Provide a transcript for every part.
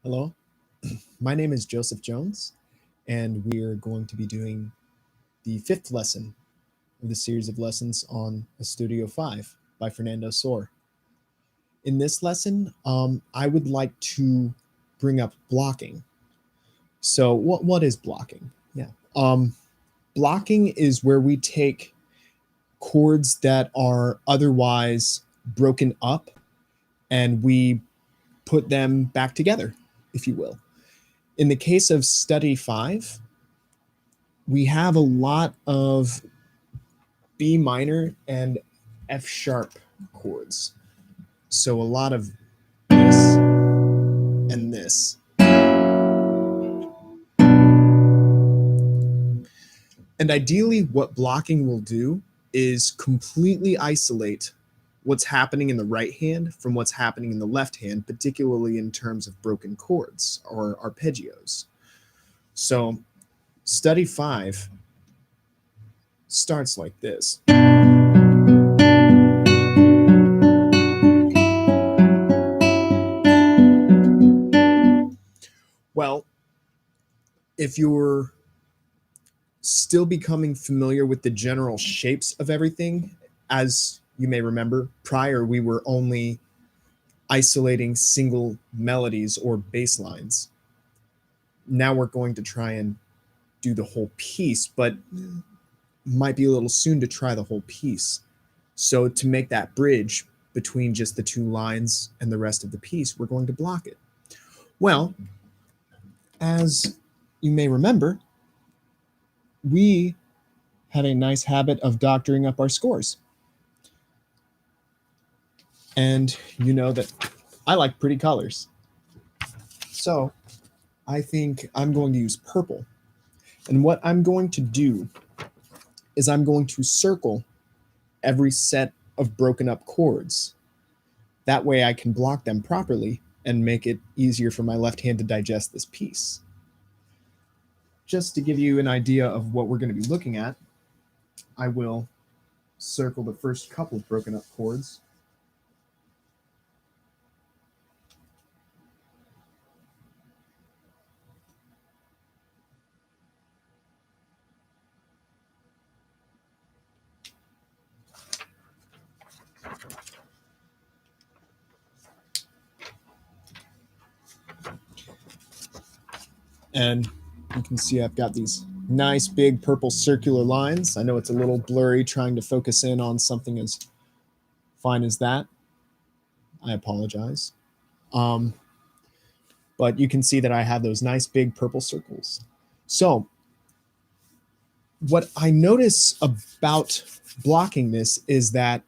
Hello, my name is Joseph Jones, and we are going to be doing the fifth lesson of the series of lessons on Estudio 5 by Fernando Sor. In this lesson, I would like to bring up blocking. So, what is blocking? Yeah, blocking is where we take chords that are otherwise broken up and we put them back together, if you will. In the case of study 5, we have a lot of B minor and F sharp chords. So a lot of this and this. And ideally, what blocking will do is completely isolate what's happening in the right hand from what's happening in the left hand, particularly in terms of broken chords or arpeggios. So, study 5 starts like this. Well, if you're still becoming familiar with the general shapes of everything, as you may remember, prior we were only isolating single melodies or bass lines. Now we're going to try and do the whole piece, but might be a little soon to try the whole piece. So to make that bridge between just the two lines and the rest of the piece, we're going to block it. Well, as you may remember, we had a nice habit of doctoring up our scores. And you know that I like pretty colors. So I think I'm going to use purple. And what I'm going to do is I'm going to circle every set of broken up chords. That way I can block them properly and make it easier for my left hand to digest this piece. Just to give you an idea of what we're going to be looking at, I will circle the first couple of broken up chords. And you can see I've got these nice big purple circular lines. I know it's a little blurry trying to focus in on something as fine as that. I apologize. Um, but you can see that I have those nice big purple circles. So what I notice about blocking this is that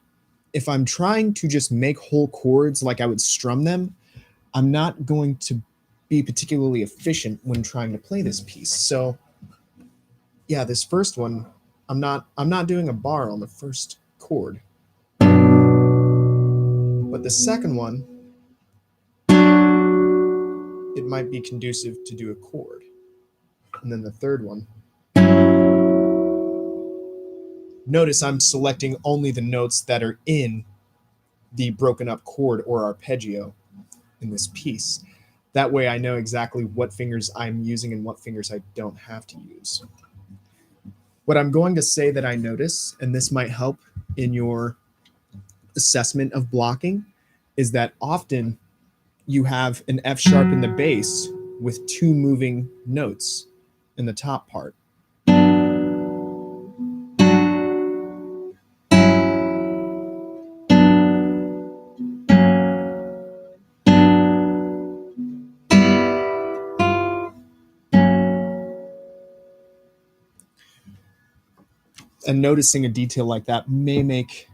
if I'm trying to just make whole chords like I would strum them, I'm not going to be particularly efficient when trying to play this piece. So yeah, this first one, I'm not doing a bar on the first chord. But the second one, it might be conducive to do a chord. And then the third one. Notice I'm selecting only the notes that are in the broken up chord or arpeggio in this piece. That way I know exactly what fingers I'm using and what fingers I don't have to use. What I'm going to say that I notice, and this might help in your assessment of blocking, is that often you have an F sharp in the bass with two moving notes in the top part. And noticing a detail like that may make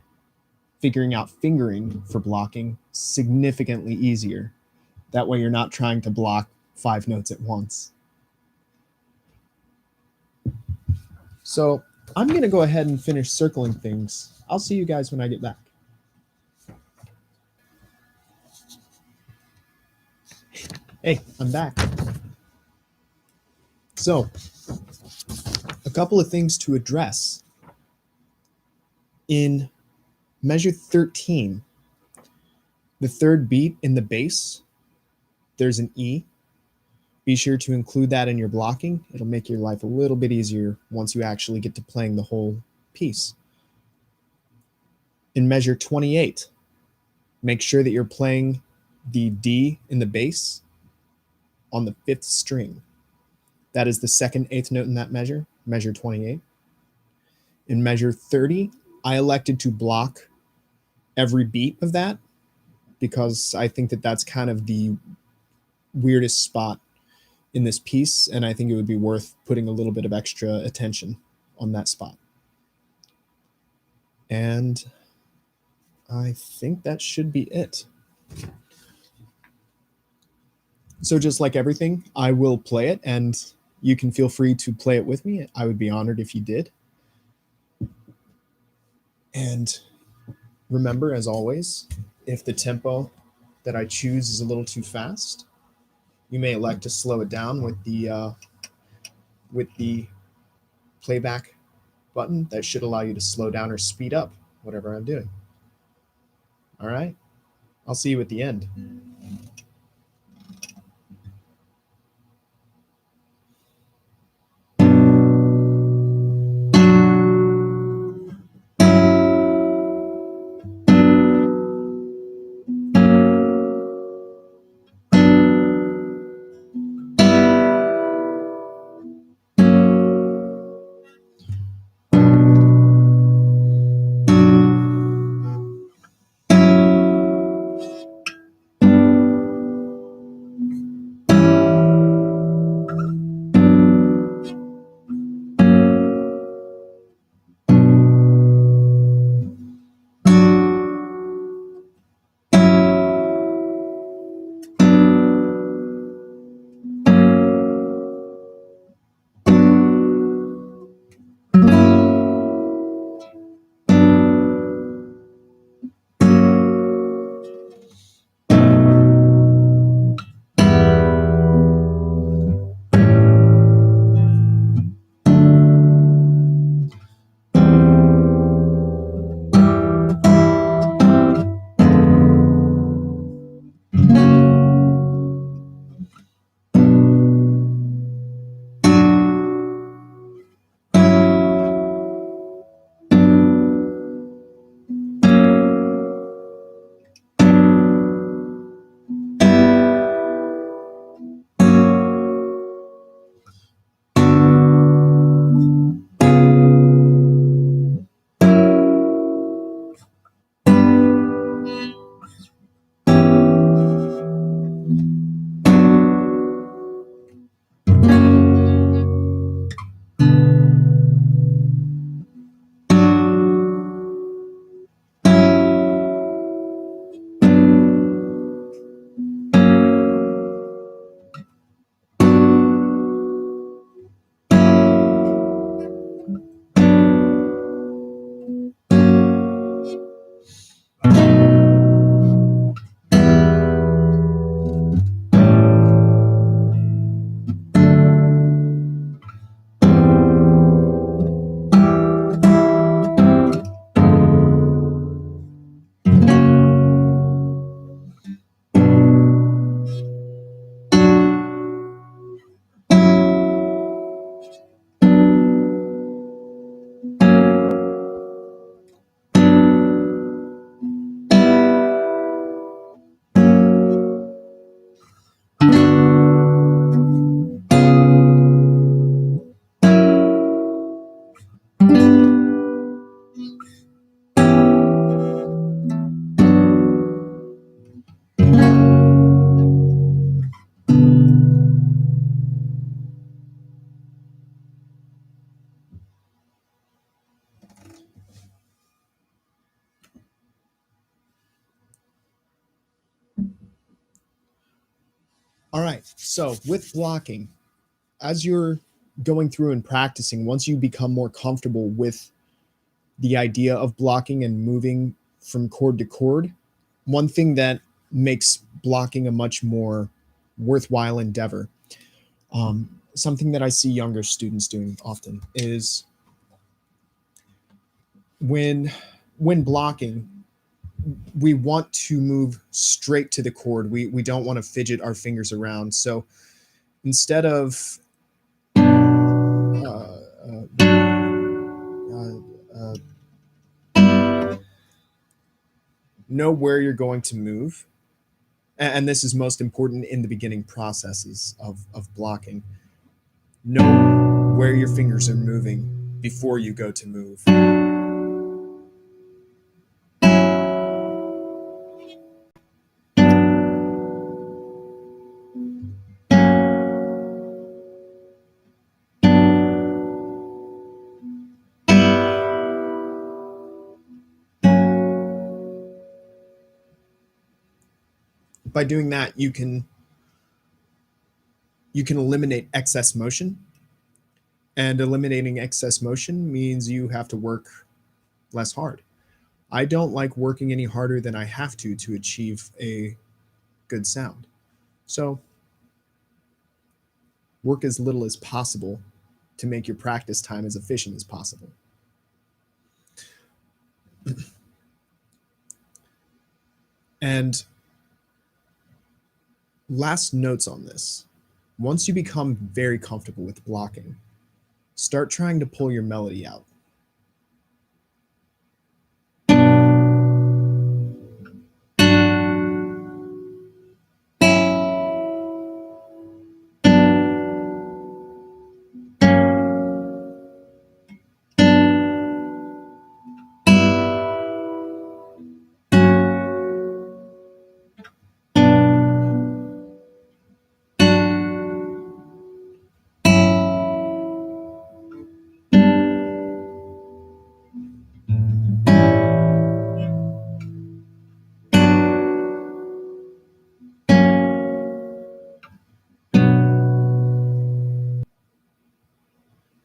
figuring out fingering for blocking significantly easier. That way you're not trying to block 5 notes at once. So I'm going to go ahead and finish circling things. I'll see you guys when I get back. Hey, I'm back. So, a couple of things to address. In measure 13, the third beat in the bass, there's an E, Be sure to include that in your blocking. It'll make your life a little bit easier once you actually get to playing the whole piece. In measure 28, make sure that you're playing the D in the bass on the 5th string. That is the second eighth note in that measure, measure 28. In measure 30, I elected to block every beat of that because I think that that's kind of the weirdest spot in this piece, and I think it would be worth putting a little bit of extra attention on that spot. And I think that should be it. So just like everything, I will play it, and you can feel free to play it with me. I would be honored if you did. And remember, as always, if the tempo that I choose is a little too fast, you may elect to slow it down with the playback button. That should allow you to slow down or speed up whatever I'm doing. All right, I'll see you at the end. All right, so with blocking, as you're going through and practicing, once you become more comfortable with the idea of blocking and moving from chord to chord, one thing that makes blocking a much more worthwhile endeavor, something that I see younger students doing often, is when blocking, we want to move straight to the chord. We don't want to fidget our fingers around. So instead of uh, uh, uh, know where you're going to move. And this is most important in the beginning processes of blocking. Know where your fingers are moving before you go to move. By doing that, you can eliminate excess motion, and eliminating excess motion means you have to work less hard. I don't like working any harder than I have to achieve a good sound. So, work as little as possible to make your practice time as efficient as possible. And last notes on this. Once you become very comfortable with blocking, start trying to pull your melody out.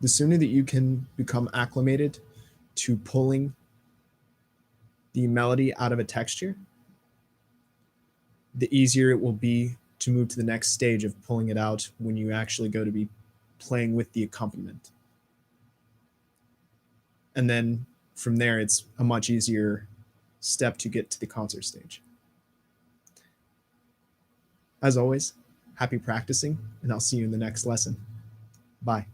The sooner that you can become acclimated to pulling the melody out of a texture, the easier it will be to move to the next stage of pulling it out when you actually go to be playing with the accompaniment. And then from there, it's a much easier step to get to the concert stage. As always, happy practicing, and I'll see you in the next lesson. Bye.